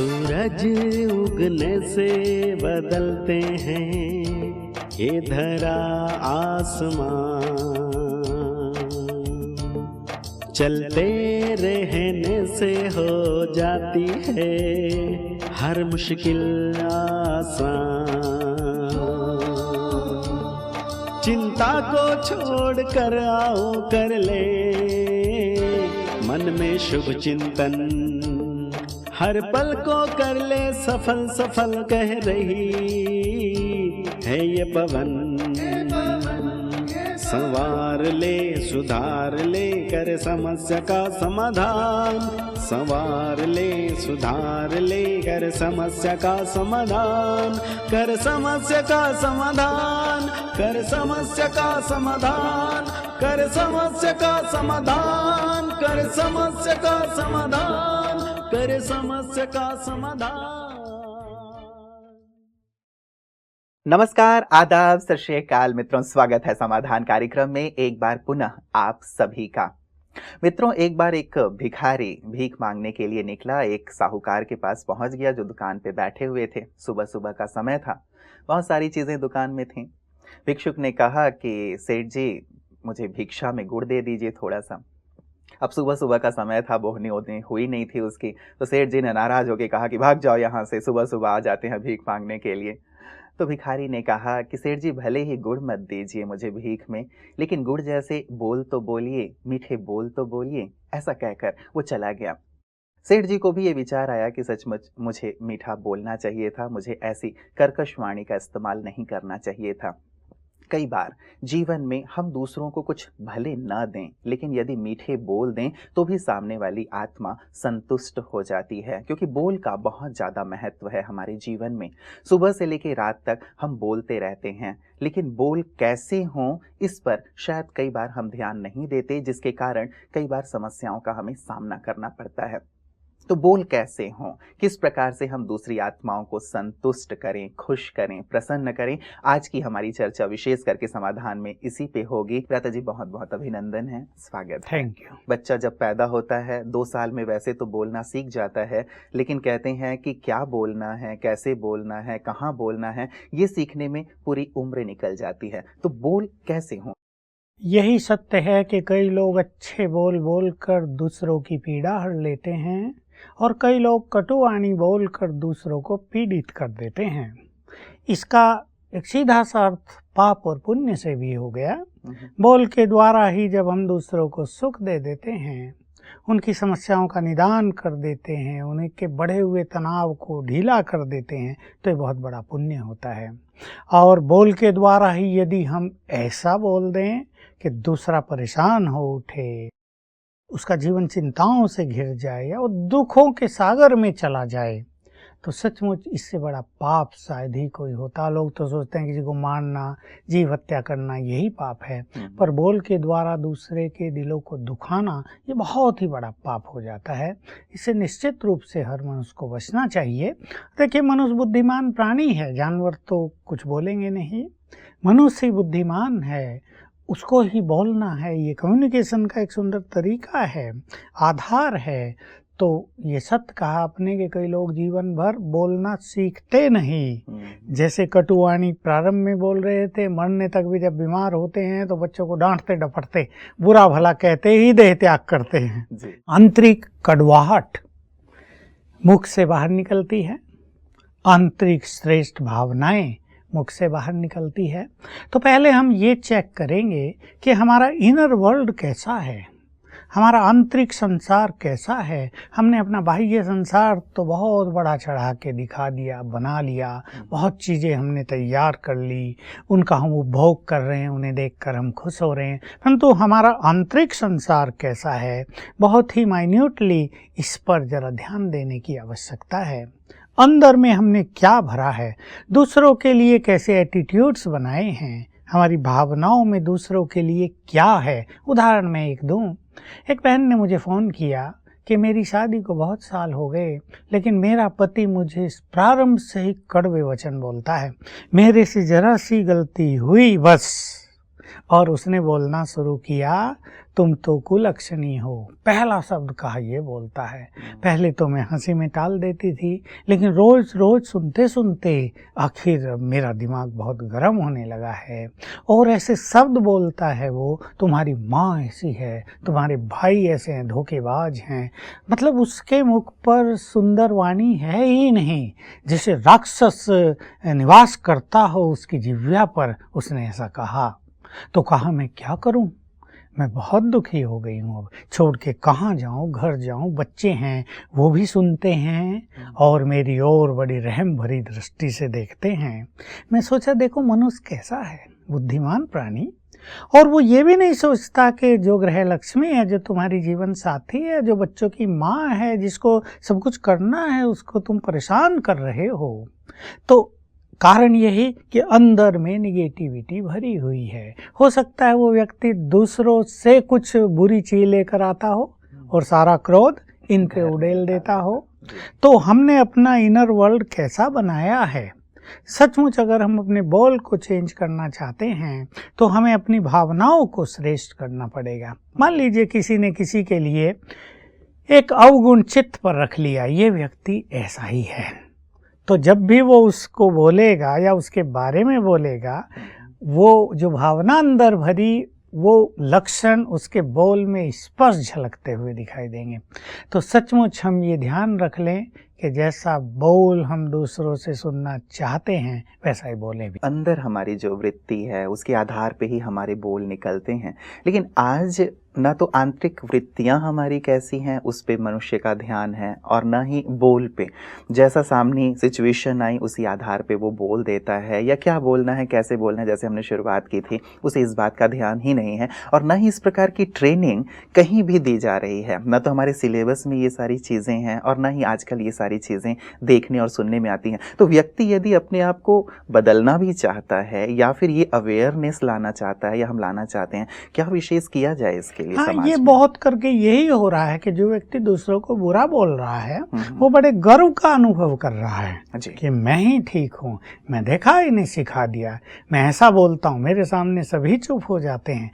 सूरज उगने से बदलते हैं ये धरा आसमां, चलते रहने से हो जाती है हर मुश्किल आसान। चिंता को छोड़ कर आओ कर ले मन में शुभ चिंतन, हर पल को कर ले सफल सफल कह रही है ये पवन। संवार ले सुधार ले कर समस्या का समाधान, संवार ले सुधार ले कर समस्या का समाधान, कर समस्या का समाधान, कर समस्या का समाधान, कर समस्या का समाधान, कर समस्या का समाधान, कर समस्या का समाधान। नमस्कार, आदाब, सत श्री अकाल मित्रों, स्वागत है समाधान कार्यक्रम में एक बार पुनः आप सभी का। मित्रों, एक बार एक भिखारी भीख मांगने के लिए निकला, एक साहूकार के पास पहुंच गया जो दुकान पे बैठे हुए थे। सुबह सुबह का समय था, बहुत सारी चीजें दुकान में थीं। भिक्षुक ने कहा कि सेठ जी, मुझे भिक्षा में गुड़ दे दीजिए थोड़ा सा। अब सुबह सुबह का समय था, बोहनी ओहनी हुई नहीं थी उसकी, तो सेठ जी ने नाराज होकर कहा कि भाग जाओ यहाँ से, सुबह सुबह आ जाते हैं भीख मांगने के लिए। तो भिखारी ने कहा कि सेठ जी, भले ही गुड़ मत दीजिए मुझे भीख में, लेकिन गुड़ जैसे बोल तो बोलिए, मीठे बोल तो बोलिए। ऐसा कहकर वो चला गया। सेठ जी को भी ये विचार आया कि सचमुच मुझे मीठा बोलना चाहिए था, मुझे ऐसी कर्कश वाणी का इस्तेमाल नहीं करना चाहिए था। कई बार जीवन में हम दूसरों को कुछ भले न दें, लेकिन यदि मीठे बोल दें तो भी सामने वाली आत्मा संतुष्ट हो जाती है, क्योंकि बोल का बहुत ज़्यादा महत्व है हमारे जीवन में। सुबह से लेकर रात तक हम बोलते रहते हैं, लेकिन बोल कैसे हों इस पर शायद कई बार हम ध्यान नहीं देते, जिसके कारण कई बार समस्याओं का हमें सामना करना पड़ता है। तो बोल कैसे हों, किस प्रकार से हम दूसरी आत्माओं को संतुष्ट करें, खुश करें, प्रसन्न करें, आज की हमारी चर्चा विशेष करके समाधान में इसी पे होगी। प्राता जी, बहुत बहुत अभिनंदन है, स्वागत है। Thank you. बच्चा जब पैदा होता है 2 साल में वैसे तो बोलना सीख जाता है, लेकिन कहते हैं कि क्या बोलना है, कैसे बोलना है, कहाँ बोलना है, ये सीखने में पूरी उम्र निकल जाती है। तो बोल कैसे हों? यही सत्य है कि कई लोग अच्छे बोल बोल कर दूसरों की पीड़ा हर लेते हैं और कई लोग कटुवाणी बोल कर दूसरों को पीड़ित कर देते हैं। इसका एक सीधा सा अर्थ पाप और पुण्य से भी हो गया। बोल के द्वारा ही जब हम दूसरों को सुख दे देते हैं, उनकी समस्याओं का निदान कर देते हैं, उनके बढ़े हुए तनाव को ढीला कर देते हैं, तो ये बहुत बड़ा पुण्य होता है। और बोल के द्वारा ही यदि हम ऐसा बोल दें कि दूसरा परेशान हो उठे, उसका जीवन चिंताओं से घिर जाए या वो दुखों के सागर में चला जाए, तो सचमुच इससे बड़ा पाप शायद ही कोई होता। लोग तो सोचते हैं किसी को मारना, जीव हत्या करना यही पाप है, पर बोल के द्वारा दूसरे के दिलों को दुखाना ये बहुत ही बड़ा पाप हो जाता है। इससे निश्चित रूप से हर मनुष्य को बचना चाहिए। देखिए, मनुष्य बुद्धिमान प्राणी है, जानवर तो कुछ बोलेंगे नहीं, मनुष्य ही बुद्धिमान है, उसको ही बोलना है। ये कम्युनिकेशन का एक सुंदर तरीका है, आधार है। तो ये सत्य कहा आपने कि कई लोग जीवन भर बोलना सीखते नहीं। जैसे कटुवाणी प्रारंभ में बोल रहे थे, मरने तक भी जब बीमार होते हैं तो बच्चों को डांटते डपटते, बुरा भला कहते ही देह त्याग करते हैं। आंतरिक कड़वाहट मुख से बाहर निकलती है, आंतरिक श्रेष्ठ भावनाएं मुख से बाहर निकलती है। तो पहले हम ये चेक करेंगे कि हमारा इनर वर्ल्ड कैसा है, हमारा आंतरिक संसार कैसा है। हमने अपना बाह्य संसार तो बहुत बड़ा चढ़ा के दिखा दिया, बना लिया, बहुत चीज़ें हमने तैयार कर ली, उनका हम उपभोग कर रहे हैं, उन्हें देखकर हम खुश हो रहे हैं, परंतु हमारा आंतरिक संसार कैसा है, बहुत ही माइन्यूटली इस पर जरा ध्यान देने की आवश्यकता है। अंदर में हमने क्या भरा है, दूसरों के लिए कैसे एटीट्यूड्स बनाए हैं, हमारी भावनाओं में दूसरों के लिए क्या है। उदाहरण मैं एक दूं, एक बहन ने मुझे फ़ोन किया कि मेरी शादी को बहुत साल हो गए, लेकिन मेरा पति मुझे प्रारंभ से ही कड़वे वचन बोलता है, मेरे से जरा सी गलती हुई बस और उसने बोलना शुरू किया, तुम तो कुलक्षणी हो। पहला शब्द कहा ये बोलता है। पहले तो मैं हंसी में टाल देती थी, लेकिन रोज रोज सुनते सुनते आखिर मेरा दिमाग बहुत गर्म होने लगा है। और ऐसे शब्द बोलता है वो, तुम्हारी माँ ऐसी है, तुम्हारे भाई ऐसे हैं, धोखेबाज हैं। मतलब उसके मुख पर सुंदर वाणी है ही नहीं, जैसे राक्षस निवास करता हो उसकी जिह्वा पर। उसने ऐसा कहा तो कहा मैं क्या करूं, मैं बहुत दुखी हो गई हूँ। अब छोड़ के कहाँ जाऊँ, घर जाऊँ, बच्चे हैं वो भी सुनते हैं और मेरी ओर बड़ी रहम भरी दृष्टि से देखते हैं। मैं सोचा देखो मनुष्य कैसा है, बुद्धिमान प्राणी, और वो ये भी नहीं सोचता कि जो ग्रह लक्ष्मी है, जो तुम्हारी जीवन साथी है, जो बच्चों की माँ है, जिसको सब कुछ करना है, उसको तुम परेशान कर रहे हो। तो कारण यही कि अंदर में निगेटिविटी भरी हुई है। हो सकता है वो व्यक्ति दूसरों से कुछ बुरी चीज लेकर आता हो और सारा क्रोध इन पे उड़ेल देता हो। तो हमने अपना इनर वर्ल्ड कैसा बनाया है। सचमुच अगर हम अपने बोल को चेंज करना चाहते हैं तो हमें अपनी भावनाओं को श्रेष्ठ करना पड़ेगा। मान लीजिए किसी ने किसी के लिए एक अवगुण चित्त पर रख लिया, ये व्यक्ति ऐसा ही है, तो जब भी वो उसको बोलेगा या उसके बारे में बोलेगा, वो जो भावना अंदर भरी वो लक्षण उसके बोल में स्पष्ट झलकते हुए दिखाई देंगे। तो सचमुच हम ये ध्यान रख लें कि जैसा बोल हम दूसरों से सुनना चाहते हैं वैसा ही बोलें भी। अंदर हमारी जो वृत्ति है उसके आधार पे ही हमारे बोल निकलते हैं। लेकिन आज ना तो आंतरिक वृत्तियां हमारी कैसी हैं उस पे मनुष्य का ध्यान है, और ना ही बोल पे। जैसा सामने सिचुएशन आई उसी आधार पे वो बोल देता है, या क्या बोलना है, कैसे बोलना है, जैसे हमने शुरुआत की थी, उसे इस बात का ध्यान ही नहीं है। और ना ही इस प्रकार की ट्रेनिंग कहीं भी दी जा रही है, ना तो हमारे सिलेबस में ये सारी चीज़ें हैं, और ना ही आजकल ये सारी चीज़ें देखने और सुनने में आती हैं। तो व्यक्ति यदि अपने आप को बदलना भी चाहता है या फिर ये अवेयरनेस लाना चाहता है या हम लाना चाहते हैं, क्या विशेष किया जाए इसके लिए? हाँ, ये बहुत करके यही हो रहा है कि जो व्यक्ति दूसरों को बुरा बोल रहा है वो बड़े गर्व का अनुभव कर रहा है कि मैं ही ठीक हूँ, मैं देखा इन्हें सिखा दिया, मैं ऐसा बोलता हूँ, मेरे सामने सभी चुप हो जाते हैं।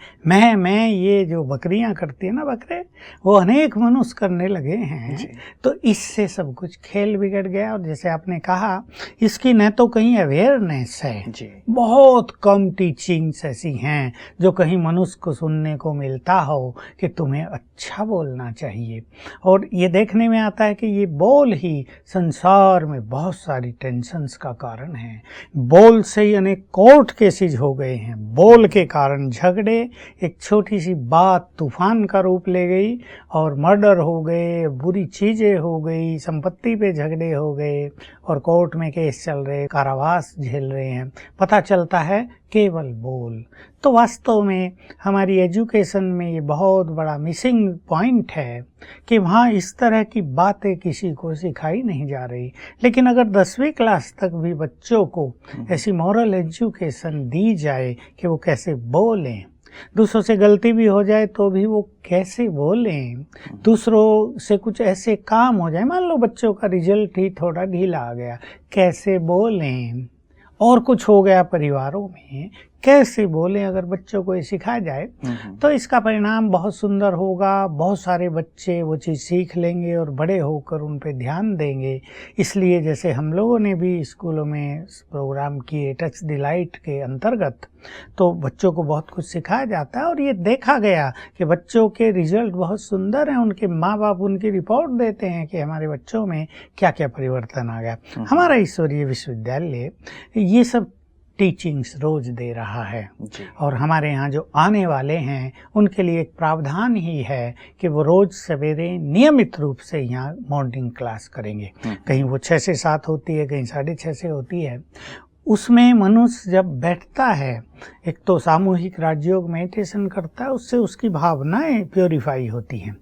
मैं ये जो बकरियां करती है ना, बकरे, वो अनेक मनुष्य करने लगे हैं। तो इससे सब कुछ खेल बिगड़ गया। और जैसे आपने कहा, इसकी न तो कहीं अवेयरनेस है, बहुत कम टीचिंग्स ऐसी हैं जो कहीं मनुष्य को सुनने को मिलता हो कि तुम्हें अच्छा बोलना चाहिए। और ये देखने में आता है कि ये बोल ही संसार में बहुत सारी टेंशन्स का कारण है। बोल से ही अनेक कोर्ट केसेस हो गए हैं, बोल के कारण झगड़े, एक छोटी सी बात तूफान का रूप ले गई और मर्डर हो गए, बुरी चीजें हो गई, संपत्ति पे झगड़े हो गए और कोर्ट में केस चल रहे, कारावास झेल रहे हैं। पता चलता है केवल बोल। तो वास्तव में हमारी एजुकेशन में ये बहुत बड़ा मिसिंग पॉइंट है कि वहाँ इस तरह की बातें किसी को सिखाई नहीं जा रही। लेकिन अगर 10वीं क्लास तक भी बच्चों को ऐसी मॉरल एजुकेशन दी जाए कि वो कैसे बोलें, दूसरों से गलती भी हो जाए तो भी वो कैसे बोलें, दूसरों से कुछ ऐसे काम हो जाए, मान लो बच्चों का रिजल्ट ही थोड़ा ढीला आ गया, कैसे बोलें, और कुछ हो गया परिवारों में, कैसे बोलें, अगर बच्चों को ये सिखाया जाए तो इसका परिणाम बहुत सुंदर होगा। बहुत सारे बच्चे वो चीज़ सीख लेंगे और बड़े होकर उन पे ध्यान देंगे। इसलिए जैसे हम लोगों ने भी स्कूलों में प्रोग्राम किए टच द लाइट के अंतर्गत, तो बच्चों को बहुत कुछ सिखाया जाता है और ये देखा गया कि बच्चों के रिजल्ट बहुत सुंदर हैं। उनके माँ बाप उनकी रिपोर्ट देते हैं कि हमारे बच्चों में क्या क्या परिवर्तन आ गया। हमारा ईश्वरीय विश्वविद्यालय ये सब टीचिंग्स रोज दे रहा है और हमारे यहाँ जो आने वाले हैं उनके लिए एक प्रावधान ही है कि वो रोज सवेरे नियमित रूप से यहाँ मॉर्निंग क्लास करेंगे। कहीं वो 6 से 7 होती है, कहीं 6:30 से होती है। उसमें मनुष्य जब बैठता है, एक तो सामूहिक राजयोग मेडिटेशन करता है, उससे उसकी भावनाएं प्योरीफाई होती हैं।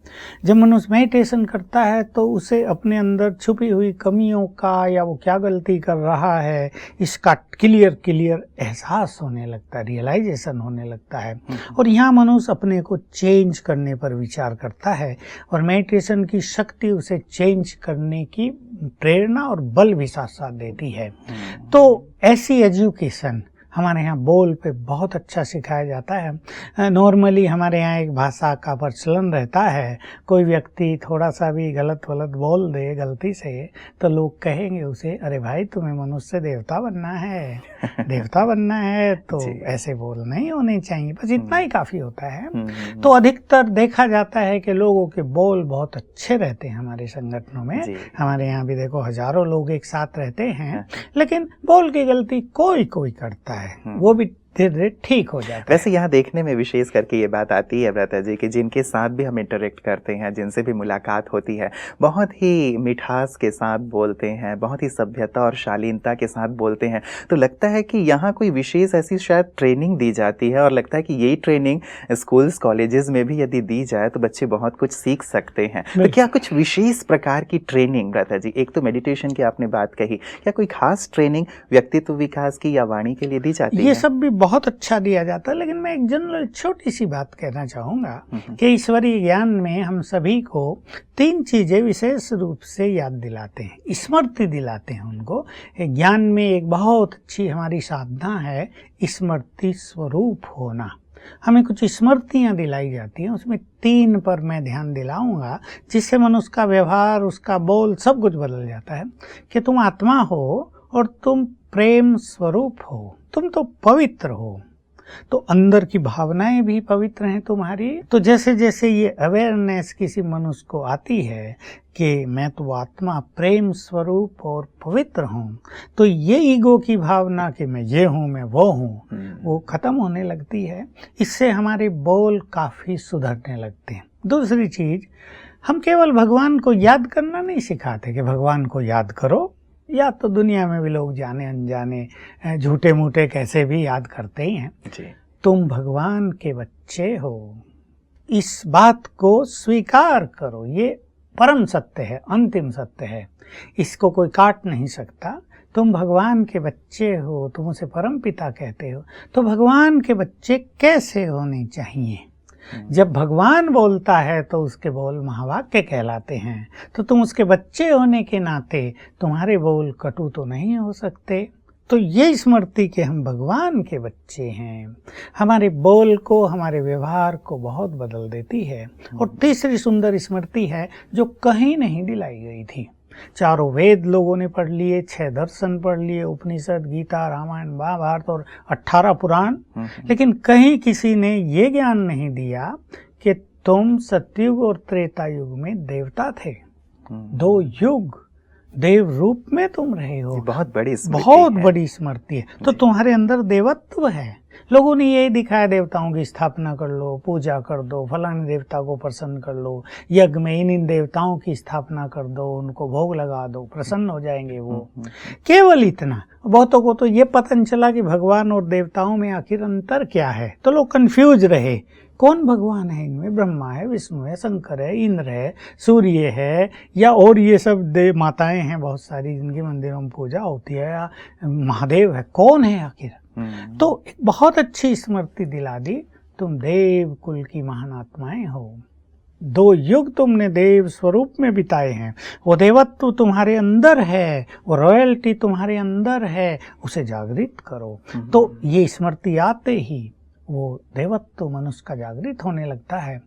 जब मनुष्य मेडिटेशन करता है तो उसे अपने अंदर छुपी हुई कमियों का या वो क्या गलती कर रहा है इसका क्लियर एहसास होने लगता है, रियलाइजेशन होने लगता है। और यहाँ मनुष्य अपने को चेंज करने पर विचार करता है और मेडिटेशन की शक्ति उसे चेंज करने की प्रेरणा और बल भी साथ साथ देती है। तो ऐसी एजुकेशन हमारे यहाँ बोल पे बहुत अच्छा सिखाया जाता है। नॉर्मली हमारे यहाँ एक भाषा का प्रचलन रहता है, कोई व्यक्ति थोड़ा सा भी गलत बोल दे गलती से तो लोग कहेंगे उसे, अरे भाई तुम्हें मनुष्य से देवता बनना है, देवता बनना है तो ऐसे बोल नहीं होने चाहिए, बस इतना ही काफ़ी होता है। तो अधिकतर देखा जाता है कि लोगों के बोल बहुत अच्छे रहते हैं हमारे संगठनों में। हमारे यहाँ भी देखो हजारों लोग एक साथ रहते हैं, लेकिन बोल की गलती कोई करता है, वो भी धीरे धीरे ठीक हो जाता है। वैसे यहाँ देखने में विशेष करके ये बात आती है व्रता जी कि जिनके साथ भी हम इंटरेक्ट करते हैं, जिनसे भी मुलाकात होती है, बहुत ही मिठास के साथ बोलते हैं, बहुत ही सभ्यता और शालीनता के साथ बोलते हैं। तो लगता है कि यहाँ कोई विशेष ऐसी शायद ट्रेनिंग दी जाती है, और लगता है कि यही ट्रेनिंग स्कूल्स कॉलेजेस में भी यदि दी जाए तो बच्चे बहुत कुछ सीख सकते हैं। तो क्या कुछ विशेष प्रकार की ट्रेनिंग व्रता जी, एक तो मेडिटेशन की आपने बात कही, क्या कोई खास ट्रेनिंग व्यक्तित्व विकास की या वाणी के लिए दी जाती है? ये सब भी बहुत अच्छा दिया जाता है, लेकिन मैं एक जनरल छोटी सी बात कहना चाहूँगा कि ईश्वरीय ज्ञान में हम सभी को 3 चीज़ें विशेष रूप से याद दिलाते हैं, स्मृति दिलाते हैं उनको। ज्ञान में एक बहुत अच्छी हमारी साधना है स्मृति स्वरूप होना। हमें कुछ स्मृतियाँ दिलाई जाती हैं, उसमें 3 पर मैं ध्यान दिलाऊंगा, जिससे मनुष्य का व्यवहार, उसका बोल सब कुछ बदल जाता है। कि तुम आत्मा हो और तुम प्रेम स्वरूप हो, तुम तो पवित्र हो, तो अंदर की भावनाएं भी पवित्र हैं तुम्हारी। तो जैसे जैसे ये अवेयरनेस किसी मनुष्य को आती है कि मैं तो आत्मा प्रेम स्वरूप और पवित्र हूँ, तो ये ईगो की भावना कि मैं ये हूँ, मैं वो हूँ, वो खत्म होने लगती है। इससे हमारे बोल काफ़ी सुधरने लगते हैं। दूसरी चीज़, हम केवल भगवान को याद करना नहीं सिखाते कि भगवान को याद करो, या तो दुनिया में भी लोग जाने अनजाने झूठे मूठे कैसे भी याद करते ही हैं। तुम भगवान के बच्चे हो, इस बात को स्वीकार करो, ये परम सत्य है, अंतिम सत्य है, इसको कोई काट नहीं सकता। तुम भगवान के बच्चे हो, तुम उसे परम पिता कहते हो, तो भगवान के बच्चे कैसे होने चाहिए? जब भगवान बोलता है तो उसके बोल महावाक्य कहलाते हैं, तो तुम उसके बच्चे होने के नाते तुम्हारे बोल कटु तो नहीं हो सकते। तो ये स्मृति कि हम भगवान के बच्चे हैं, हमारे बोल को, हमारे व्यवहार को बहुत बदल देती है। और तीसरी सुंदर स्मृति है जो कहीं नहीं दिलाई गई थी। 4 वेद लोगों ने पढ़ लिए, 6 दर्शन पढ़ लिए, उपनिषद, गीता, रामायण, महाभारत और 18 पुराण, लेकिन कहीं किसी ने ये ज्ञान नहीं दिया कि तुम सतयुग और त्रेता युग में देवता थे, 2 युग देव रूप में तुम रहे हो। बहुत बड़ी स्मृति है। तो तुम्हारे अंदर देवत्व है। लोगों ने यही दिखाया, देवताओं की स्थापना कर लो, पूजा कर दो, फलाने देवता को प्रसन्न कर लो, यज्ञ में इन देवताओं की स्थापना कर दो, उनको भोग लगा दो, प्रसन्न हो जाएंगे वो। केवल इतना। बहुतों को तो ये पता नहीं चला कि भगवान और देवताओं में आखिर अंतर क्या है, तो लोग कंफ्यूज रहे, कौन भगवान है इनमें? ब्रह्मा है, विष्णु है, शंकर है, इंद्र है, सूर्य है, या और ये सब देव माताएं हैं बहुत सारी जिनकी मंदिरों में पूजा होती है, या महादेव है, कौन है आखिर? तो एक बहुत अच्छी स्मृति दिला दी, तुम देव कुल की महान आत्माएं हो, 2 युग तुमने देव स्वरूप में बिताए हैं, वो देवत्व तुम्हारे अंदर है, वो रॉयल्टी तुम्हारे अंदर है, उसे जागृत करो। तो ये स्मृति आते ही वो देवत्व मनुष्य का जागृत होने लगता है,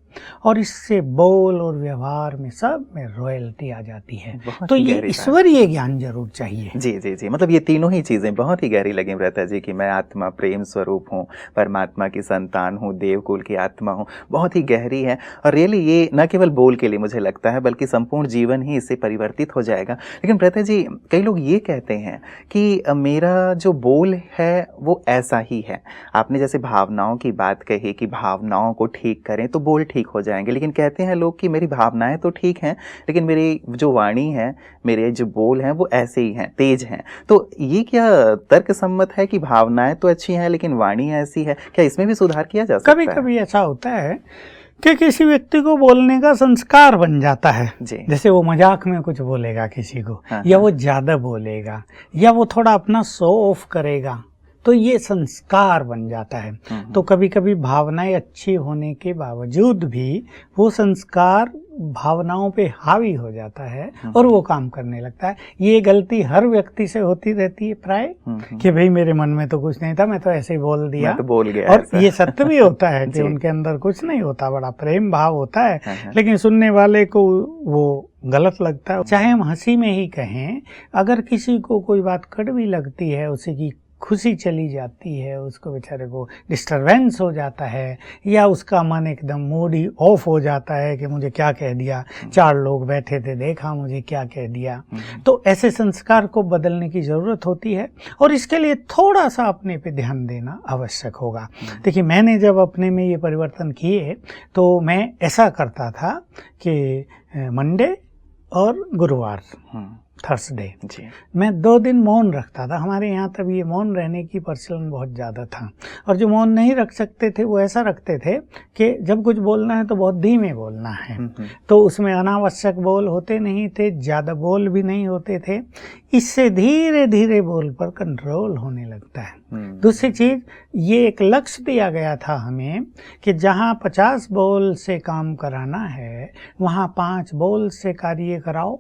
और इससे बोल और व्यवहार में सब में रॉयल्टी आ जाती है। तो ये ईश्वरीय ज्ञान जरूर चाहिए। जी, मतलब ये तीनों ही चीजें बहुत ही गहरी लगी व्रता जी कि मैं आत्मा प्रेम स्वरूप हूँ, परमात्मा की संतान हूँ, देवकुल की आत्मा हूँ, बहुत ही गहरी है। और रियली ये न केवल बोल के लिए मुझे लगता है, बल्कि संपूर्ण जीवन ही इससे परिवर्तित हो जाएगा। लेकिन व्रता जी, कई लोग ये कहते हैं कि मेरा जो बोल है वो ऐसा ही है। आपने जैसे भावनाओं की बात कही कि भावनाओं को ठीक करें तो बोल ठीक हो जाएंगे, लेकिन कहते हैं लोग कि मेरी भावनाएं तो ठीक हैं, लेकिन मेरी जो वाणी है, मेरे जो बोल हैं वो ऐसे ही हैं, तेज हैं। तो ये क्या तर्क सम्मत है कि भावनाएं तो अच्छी हैं लेकिन वाणी ऐसी है? क्या इसमें भी सुधार किया जा सकता है? कभी कभी ऐसा होता है कि किसी व्यक्ति को बोलने का संस्कार बन जाता है, जैसे वो मजाक में कुछ बोलेगा किसी को, या वो ज्यादा बोलेगा, या वो थोड़ा अपना शो ऑफ करेगा, तो ये संस्कार बन जाता है। तो कभी कभी भावनाएं अच्छी होने के बावजूद भी वो संस्कार भावनाओं पे हावी हो जाता है और वो काम करने लगता है। ये गलती हर व्यक्ति से होती रहती है प्राय, कि भाई मेरे मन में तो कुछ नहीं था, मैं तो ऐसे ही बोल दिया, मैं तो बोल गया। और ये सत्य भी होता है कि उनके अंदर कुछ नहीं होता, बड़ा प्रेम भाव होता है, लेकिन सुनने वाले को वो गलत लगता है। चाहे हम हंसी में ही कहें, अगर किसी को कोई बात कड़वी लगती है, उसी की खुशी चली जाती है, उसको बेचारे को डिस्टरबेंस हो जाता है, या उसका मन एकदम मूड ही ऑफ हो जाता है कि मुझे क्या कह दिया, 4 लोग बैठे थे, देखा मुझे क्या कह दिया। तो ऐसे संस्कार को बदलने की ज़रूरत होती है और इसके लिए थोड़ा सा अपने पे ध्यान देना आवश्यक होगा। देखिए, मैंने जब अपने में ये परिवर्तन किए तो मैं ऐसा करता था कि मंडे और गुरुवार, थर्सडे, मैं 2 दिन मौन रखता था। हमारे यहाँ तब ये मौन रहने की प्रचलन बहुत ज़्यादा था, और जो मौन नहीं रख सकते थे वो ऐसा रखते थे कि जब कुछ बोलना है तो बहुत धीमे बोलना है। तो उसमें अनावश्यक बोल होते नहीं थे, ज़्यादा बोल भी नहीं होते थे। इससे धीरे धीरे बोल पर कंट्रोल होने लगता है। दूसरी चीज़, ये एक लक्ष्य दिया गया था हमें कि जहाँ 50 बोल से काम कराना है वहाँ 5 बोल से कार्य कराओ।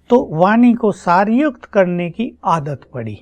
तो वाणी को सारयुक्त करने की आदत पड़ी।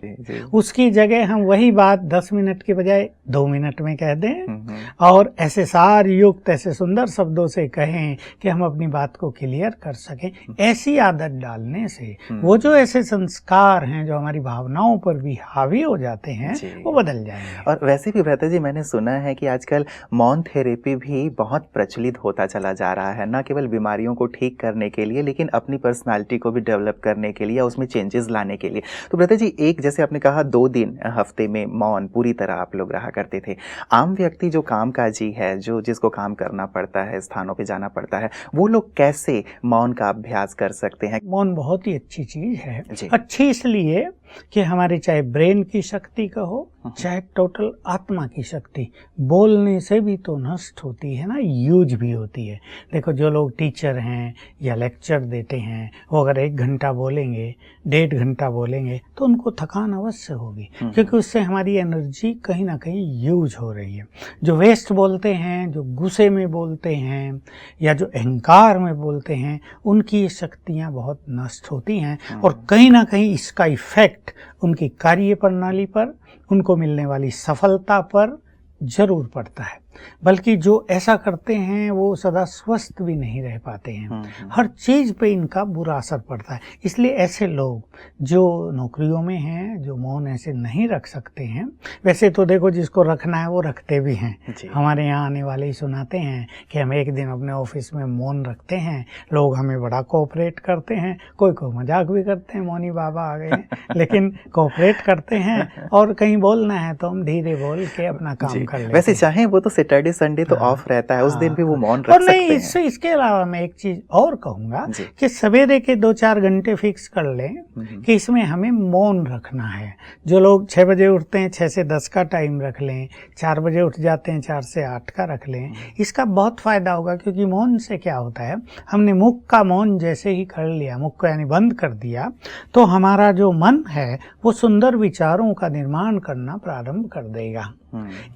उसकी जगह हम वही बात 10 मिनट के बजाय 2 मिनट में कह दें, और ऐसे सारयुक्त, ऐसे सुंदर शब्दों से कहें कि हम अपनी बात को क्लियर कर सकें। ऐसी आदत डालने से वो जो ऐसे संस्कार हैं जो हमारी भावनाओं पर भी हावी हो जाते हैं, वो बदल जाएंगे। और वैसे भी भ्राता जी, मैंने सुना है कि आजकल मौन थेरेपी भी बहुत प्रचलित होता चला जा रहा है, न केवल बीमारियों को ठीक करने के लिए, लेकिन अपनी पर्सनालिटी को भी डेवलप करने के लिए या उसमें चेंजेस लाने के लिए। तो भ्राता जी, एक जैसे आपने कहा 2 दिन हफ्ते में मौन पूरी तरह आप लोग रहा करते थे। आम व्यक्ति जो कामकाजी है, जो जिसको काम करना पड़ता है, स्थानों पे जाना पड़ता है, वो लोग कैसे मौन का अभ्यास कर सकते हैं? मौन बहुत ही अच्छी चीज है। अच्छी इसलिए कि हमारे चाहे ब्रेन की शक्ति कहो, चाहे टोटल आत्मा की शक्ति, बोलने से भी तो नष्ट होती है ना, यूज भी होती है। देखो, जो लोग टीचर हैं या लेक्चर देते हैं, वो अगर 1 घंटा बोलेंगे, 1.5 घंटा बोलेंगे, तो उनको थकान अवश्य होगी, क्योंकि उससे हमारी एनर्जी कहीं ना कहीं यूज हो रही है। जो वेस्ट बोलते हैं, जो गुस्से में बोलते हैं, या जो अहंकार में बोलते हैं, उनकी शक्तियाँ बहुत नष्ट होती हैं, और कहीं ना कहीं इसका इफेक्ट उनकी कार्य प्रणाली पर, उनको मिलने वाली सफलता पर जरूर पड़ता है। बल्कि जो ऐसा करते हैं वो सदा स्वस्थ भी नहीं रह पाते हैं। हर चीज़ पे इनका बुरा असर पड़ता है। इसलिए ऐसे लोग जो नौकरियों में हैं, जो मौन ऐसे नहीं रख सकते हैं, वैसे तो देखो जिसको रखना है वो रखते भी हैं। हमारे यहाँ आने वाले ही सुनाते हैं कि हम एक दिन अपने ऑफिस में मौन रखते हैं, लोग हमें बड़ा कोऑपरेट करते हैं, कोई कोई मजाक भी करते हैं, मौनी बाबा आ गए हैं, लेकिन कोऑपरेट करते हैं, और कहीं बोलना है तो हम धीरे बोल के अपना काम कर लेते हैं। वैसे चाहे वो तो सैटरडे संडे तो ऑफ रहता है, उस दिन भी वो मौन रख सकते हैं। नहीं, इसके अलावा मैं एक चीज और कहूँगा कि सवेरे के 2-4 घंटे फिक्स कर लें कि इसमें हमें मौन रखना है। जो लोग 6 बजे उठते हैं, 6 से 10 का टाइम रख लें, 4 बजे उठ जाते हैं, 4 से 8 का रख लें। इसका बहुत फायदा होगा, क्योंकि मौन से क्या होता है, हमने मुख का मौन जैसे ही कर लिया, मुख को यानी बंद कर दिया, तो हमारा जो मन है वो सुंदर विचारों का निर्माण करना प्रारंभ कर देगा।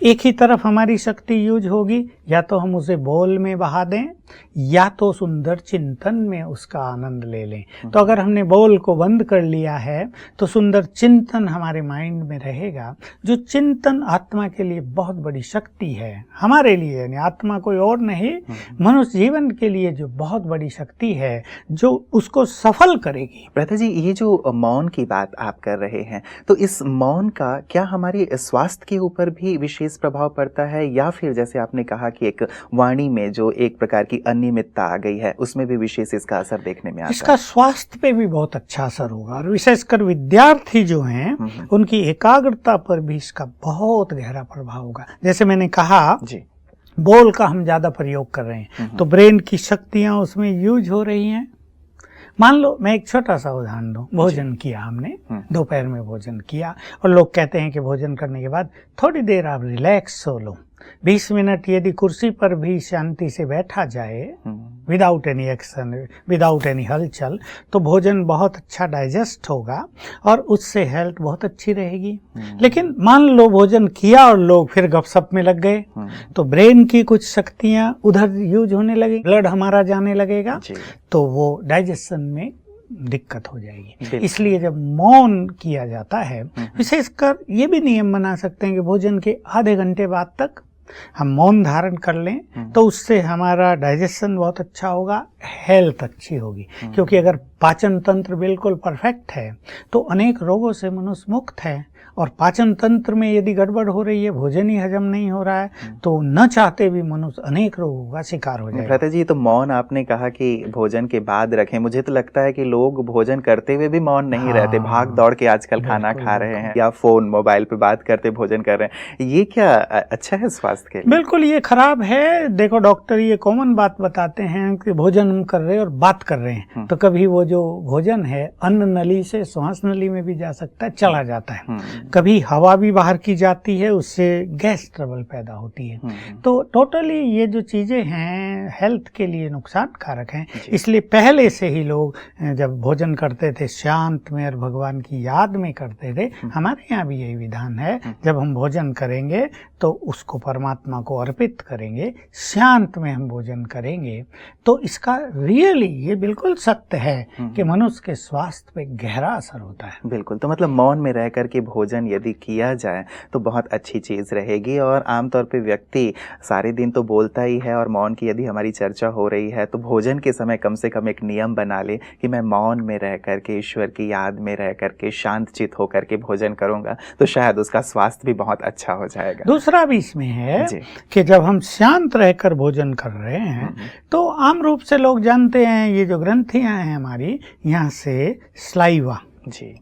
एक ही तरफ हमारी शक्ति यूज होगी, या तो हम उसे बोल में बहा दें, या तो सुंदर चिंतन में उसका आनंद ले लें। तो अगर हमने बोल को बंद कर लिया है तो सुंदर चिंतन हमारे माइंड में रहेगा। जो चिंतन आत्मा के लिए बहुत बड़ी शक्ति है, हमारे लिए, यानी आत्मा कोई और नहीं, मनुष्य जीवन के लिए जो बहुत बड़ी शक्ति है, जो उसको सफल करेगी। भ्राता जी, ये जो मौन की बात आप कर रहे हैं, तो इस मौन का क्या हमारे स्वास्थ्य के ऊपर भी विशेष प्रभाव पड़ता है, या फिर जैसे आपने कहा कि एक वाणी में जो एक प्रकार की अनियमितता आ गई है, उसमें भी विशेष इसका असर देखने में आता है? इसका स्वास्थ्य पे भी बहुत अच्छा असर होगा, और विशेषकर विद्यार्थी जो हैं उनकी एकाग्रता पर भी इसका बहुत गहरा प्रभाव होगा। जैसे मैंने कहा जी, बोल का हम ज्यादा प्रयोग कर रहे हैं तो ब्रेन की शक्तियां उसमें यूज हो रही हैं। मान लो मैं एक छोटा सा उदाहरण दूं, भोजन किया हमने, दोपहर में भोजन किया, और लोग कहते हैं कि भोजन करने के बाद थोड़ी देर आप रिलैक्स सो लो, 20 मिनट यदि कुर्सी पर भी शांति से बैठा जाए, without any action, without any हलचल, तो भोजन बहुत अच्छा डाइजेस्ट होगा और उससे हेल्थ बहुत अच्छी रहेगी। लेकिन मान लो भोजन किया और लोग फिर गपशप में लग गए, तो ब्रेन की कुछ शक्तियां उधर यूज होने लगेगी, ब्लड हमारा जाने लगेगा, तो वो डाइजेशन में दिक्कत हो जाएगी। इसलिए जब मौन किया जाता है, विशेषकर ये भी नियम बना सकते हैं कि भोजन के आधे घंटे बाद तक हम मौन धारण कर लें, तो उससे हमारा डाइजेशन बहुत अच्छा होगा, हेल्थ अच्छी होगी। क्योंकि अगर पाचन तंत्र बिल्कुल परफेक्ट है तो अनेक रोगों से मनुष्य मुक्त है, और पाचन तंत्र में यदि गड़बड़ हो रही है, भोजन ही हजम नहीं हो रहा है, तो न चाहते भी मनुष्य अनेक रोगों का शिकार हो जाएगा। भ्राता जी, तो मौन आपने कहा कि भोजन के बाद रखें, मुझे तो लगता है कि लोग भोजन करते हुए भी मौन नहीं रहते, भाग दौड़ के आजकल खाना खा रहे हैं या फोन मोबाइल पे बात करते भोजन कर रहे हैं। ये क्या अच्छा है स्वास्थ्य के लिए? बिल्कुल ये खराब है। देखो डॉक्टर ये कॉमन बात बताते हैं कि भोजन हम कर रहे हैं और बात कर रहे हैं, तो कभी वो जो भोजन है अन्न नली से श्वास नली में भी जा सकता है, चला जाता है। कभी हवा भी बाहर की जाती है, उससे गैस ट्रबल पैदा होती है। तो टोटली ये जो चीजें हैं हेल्थ के लिए नुकसान कारक हैं। इसलिए पहले से ही लोग जब भोजन करते थे शांत में और भगवान की याद में करते थे। हमारे यहाँ भी यही विधान है, जब हम भोजन करेंगे तो उसको परमात्मा को अर्पित करेंगे, शांत में हम भोजन करेंगे, तो इसका रियली ये बिल्कुल सत्य है कि मनुष्य के स्वास्थ्य पे गहरा असर होता है। बिल्कुल। तो मतलब मौन में रह करके भोजन यदि किया जाए तो बहुत अच्छी चीज रहेगी। और आमतौर पे व्यक्ति सारे दिन तो बोलता ही है, और मौन की यदि हमारी चर्चा हो रही है तो भोजन के समय कम से कम एक नियम बना ले कि मैं मौन में रह करके, ईश्वर की याद में रह करके, शांत चित होकर के भोजन करूंगा, तो शायद उसका स्वास्थ्य भी बहुत अच्छा हो जाएगा। दूसरा भी इसमें है कि जब हम शांत रहकर भोजन कर रहे हैं तो आम रूप से लोग जानते हैं ये जो ग्रंथियां हैं हमारी, यहाँ से स्लाइवा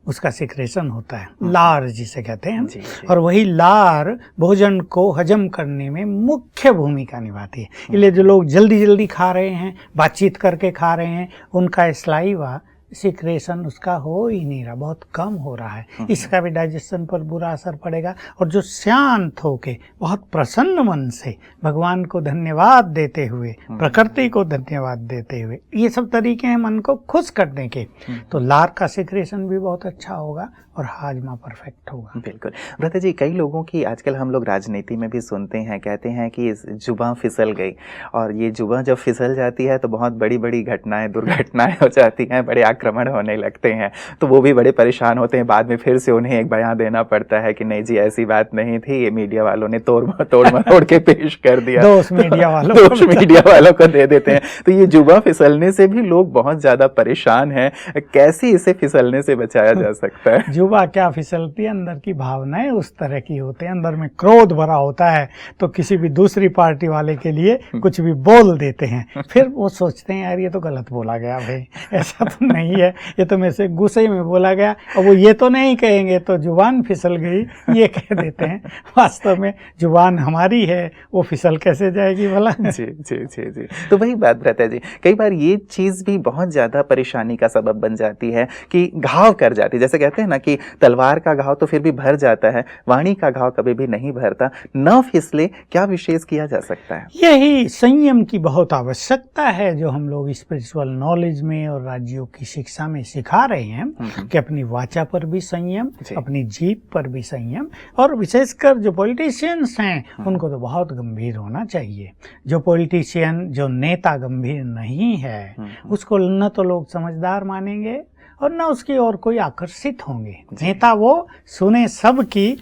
उसका सिक्रेशन होता है, लार जिसे कहते हैं। और वही लार भोजन को हजम करने में मुख्य भूमिका निभाती है। इसलिए जो लोग जल्दी जल्दी खा रहे हैं, बातचीत करके खा रहे हैं, उनका स्लाइवा सिक्रेशन उसका हो ही नहीं रहा, बहुत कम हो रहा है। इसका भी डाइजेशन पर बुरा असर पड़ेगा। और जो शांत होके बहुत प्रसन्न मन से भगवान को धन्यवाद देते हुए, प्रकृति को धन्यवाद देते हुए, ये सब तरीके हैं मन को खुश करने के, तो लार का सिक्रेशन भी बहुत अच्छा होगा और हाजमा परफेक्ट होगा। बिल्कुल। भ्राता जी, कई लोगों की आजकल हम लोग राजनीति में भी सुनते हैं, कहते हैं कि जुबान फिसल गई, और ये जुबान जब फिसल जाती है तो बहुत बड़ी बड़ी घटनाएं, दुर्घटनाएं हो जाती हैं, बड़े आक्रमण होने लगते हैं, तो वो भी बड़े परेशान होते हैं। बाद में फिर से उन्हें एक बयान देना पड़ता है कि नहीं जी ऐसी बात नहीं थी, ये मीडिया वालों ने तोड़ मरोड़ के पेश कर दिया, दोष मीडिया वालों को दे देते हैं। तो ये जुबान फिसलने से भी लोग बहुत ज्यादा परेशान हैं, कैसे इसे फिसलने से बचाया जा सकता है? जुबा क्या फिसलती है, अंदर की भावनाएं उस तरह की होते हैं, अंदर में क्रोध भरा होता है, तो किसी भी दूसरी पार्टी वाले के लिए कुछ भी बोल देते हैं, फिर वो सोचते हैं यार ये तो गलत बोला गया भाई, ऐसा तो नहीं है, ये तो मेरे से गुस्से में बोला गया, और वो ये तो नहीं कहेंगे तो जुबान फिसल गई ये कह देते हैं। वास्तव में जुबान हमारी है, वो फिसल कैसे जाएगी भला? जी जी जी जी। तो वही बात रहता है जी, कई बार ये चीज भी बहुत ज्यादा परेशानी का सबब बन जाती है कि घाव कर जाती है। जैसे कहते हैं ना कि तलवार का घाव तो फिर भी भर जाता है, वाणी का घाव कभी भी नहीं भरता। न फिसले, क्या विशेष किया जा सकता है? यही संयम की बहुत आवश्यकता है, जो हम लोग स्पिरिचुअल नॉलेज में और राज्यों की शिक्षा में सिखा रहे हैं कि अपनी वाचा पर भी संयम, अपनी जीभ पर भी संयम, और विशेषकर जो पॉलिटिशियंस हैं उनको तो बहुत गंभीर होना चाहिए। जो पॉलिटिशियन, जो नेता गंभीर नहीं है, उसको न तो लोग समझदार मानेंगे और न उसकी ओर कोई आकर्षित होंगे। नेता वो सुने सब की,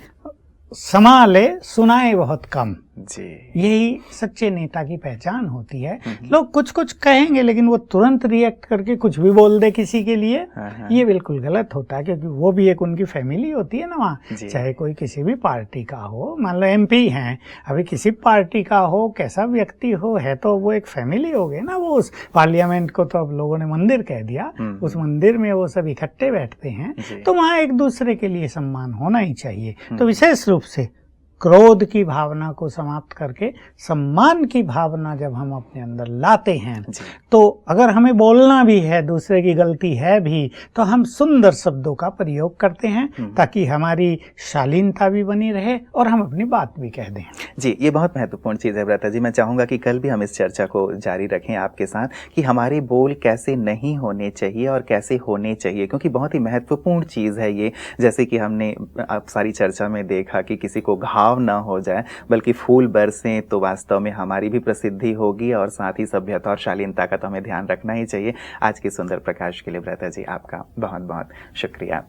संभाले सुनाए बहुत कम। जी, यही सच्चे नेता की पहचान होती है। लोग कुछ कुछ कहेंगे लेकिन वो तुरंत रिएक्ट करके कुछ भी बोल दे किसी के लिए, ये बिल्कुल गलत होता है, क्योंकि वो भी एक उनकी फैमिली होती है ना वहाँ, चाहे कोई किसी भी पार्टी का हो, मान लो MP हैं, अभी किसी पार्टी का हो, कैसा व्यक्ति हो, है तो वो एक फैमिली हो गई ना। वो उस पार्लियामेंट को तो अब लोगों ने मंदिर कह दिया, उस मंदिर में वो सब इकट्ठे बैठते हैं, तो वहाँ एक दूसरे के लिए सम्मान होना ही चाहिए। तो विशेष रूप से क्रोध की भावना को समाप्त करके सम्मान की भावना जब हम अपने अंदर लाते हैं, जी। तो अगर हमें बोलना भी है, दूसरे की गलती है भी, तो हम सुंदर शब्दों का प्रयोग करते हैं ताकि हमारी शालीनता भी बनी रहे और हम अपनी बात भी कह दें। जी, ये बहुत महत्वपूर्ण चीज़ है व्रता जी। मैं चाहूँगा कि कल भी हम इस चर्चा को जारी रखें आपके साथ कि हमारे बोल कैसे नहीं होने चाहिए और कैसे होने चाहिए, क्योंकि बहुत ही महत्वपूर्ण चीज़ है ये। जैसे कि हमने अब सारी चर्चा में देखा कि किसी को घाव ना हो जाए, बल्कि फूल बरसें तो वास्तव में हमारी भी प्रसिद्धि होगी और साथ ही सभ्यता और शालीनता का तो हमें ध्यान रखना ही चाहिए। आज के सुंदर प्रकाश के लिए व्रता जी आपका बहुत बहुत शुक्रिया।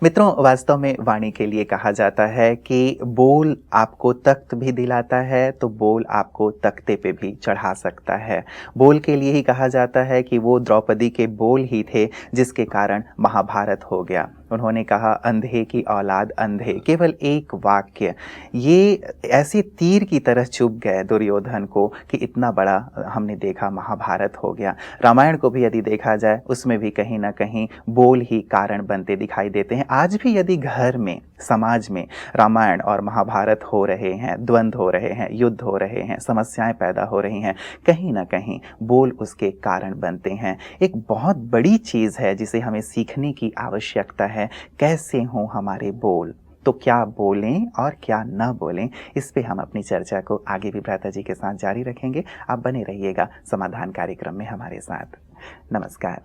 मित्रों, वास्तव में वाणी के लिए कहा जाता है कि बोल आपको तख्त भी दिलाता है तो बोल आपको तख्ते पे भी चढ़ा सकता है। बोल के लिए ही कहा जाता है कि वो द्रौपदी के बोल ही थे जिसके कारण महाभारत हो गया। उन्होंने कहा, अंधे की औलाद अंधे, केवल एक वाक्य ये ऐसे तीर की तरह चुभ गए दुर्योधन को कि इतना बड़ा हमने देखा महाभारत हो गया। रामायण को भी यदि देखा जाए उसमें भी कहीं ना कहीं बोल ही कारण बनते दिखाई देते हैं। आज भी यदि घर में, समाज में रामायण और महाभारत हो रहे हैं, द्वंद्व हो रहे हैं, युद्ध हो रहे हैं, समस्याएं पैदा हो रही हैं, कहीं ना कहीं बोल उसके कारण बनते हैं। एक बहुत बड़ी चीज़ है जिसे हमें सीखने की आवश्यकता है, कैसे हों हमारे बोल, तो क्या बोलें और क्या न बोलें, इस पे हम अपनी चर्चा को आगे भी भ्राता जी के साथ जारी रखेंगे। आप बने रहिएगा समाधान कार्यक्रम में हमारे साथ। नमस्कार।